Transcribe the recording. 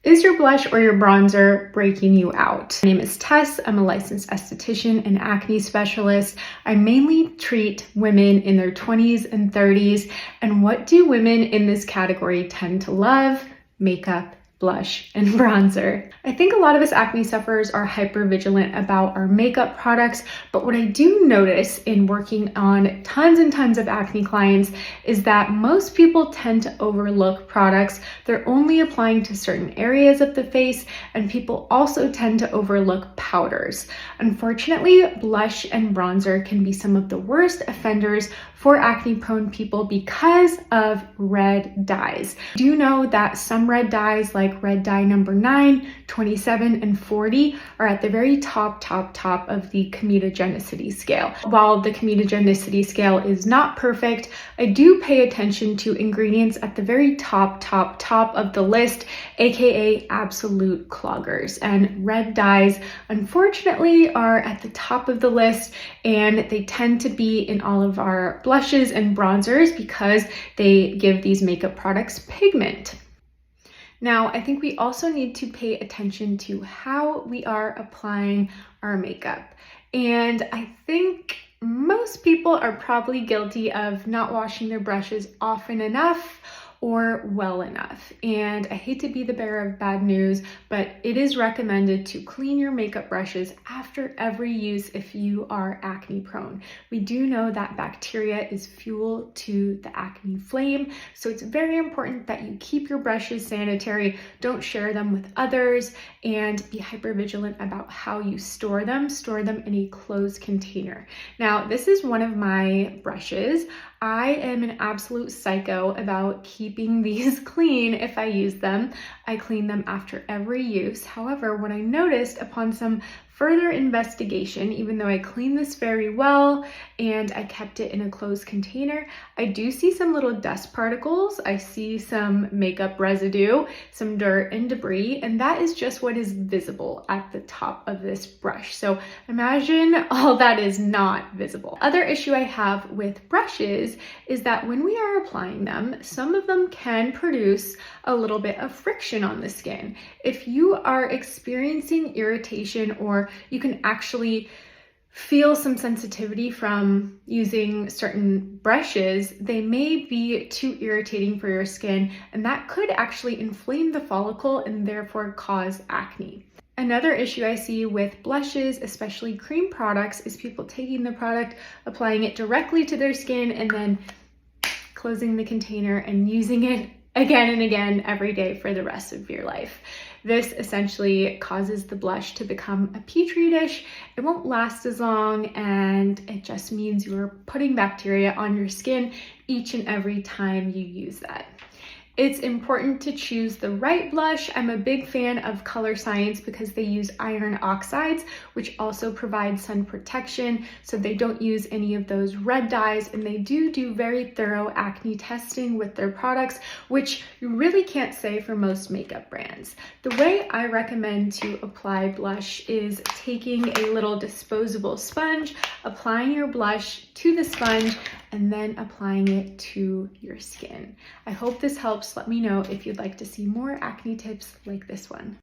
Is your blush or your bronzer breaking you out? My name is Tess. I'm a licensed esthetician and acne specialist. I mainly treat women in their 20s and 30s. And what do women in this category tend to love? Makeup, blush, and bronzer. I think a lot of us acne sufferers are hyper vigilant about our makeup products, but what I do notice in working on tons and tons of acne clients is that most people tend to overlook products. They're only applying to certain areas of the face, and people also tend to overlook powders. Unfortunately, blush and bronzer can be some of the worst offenders for acne prone people because of red dyes. Do you know that some red dyes like red dye number 9, 27, and 40 are at the very top of the comedogenic scale. While the comedogenic scale is not perfect, I do pay attention to ingredients at the very top of the list, aka absolute cloggers. And red dyes, unfortunately, are at the top of the list, and they tend to be in all of our blushes and bronzers because they give these makeup products pigment. Now, I think we also need to pay attention to how we are applying our makeup. And I think most people are probably guilty of not washing their brushes often enough or well enough. And I hate to be the bearer of bad news, but it is recommended to clean your makeup brushes after every use if you are acne prone. We do know that bacteria is fuel to the acne flame, so it's very important that you keep your brushes sanitary, don't share them with others, and be hyper vigilant about how you store them. Store them in a closed container. Now, this is one of my brushes. I am an absolute psycho about keeping these clean if I use them. I clean them after every use. However, what I noticed upon some further investigation, even though I cleaned this very well and I kept it in a closed container, I do see some little dust particles. I see some makeup residue, some dirt and debris, and that is just what is visible at the top of this brush. So imagine all that is not visible. Other issue I have with brushes is that when we are applying them, some of them can produce a little bit of friction on the skin. If you are experiencing irritation, or you can actually feel some sensitivity from using certain brushes, they may be too irritating for your skin, and that could actually inflame the follicle and therefore cause acne. Another issue I see with blushes, especially cream products, is people taking the product, applying it directly to their skin, and then closing the container and using it again and again every day for the rest of your life. This essentially causes the blush to become a petri dish. It won't last as long, and it just means you're putting bacteria on your skin each and every time you use that. It's important to choose the right blush. I'm a big fan of Color Science because they use iron oxides, which also provide sun protection, so they don't use any of those red dyes, and they do very thorough acne testing with their products, which you really can't say for most makeup brands. The way I recommend to apply blush is taking a little disposable sponge, applying your blush to the sponge, and then applying it to your skin. I hope this helps. Let me know if you'd like to see more acne tips like this one.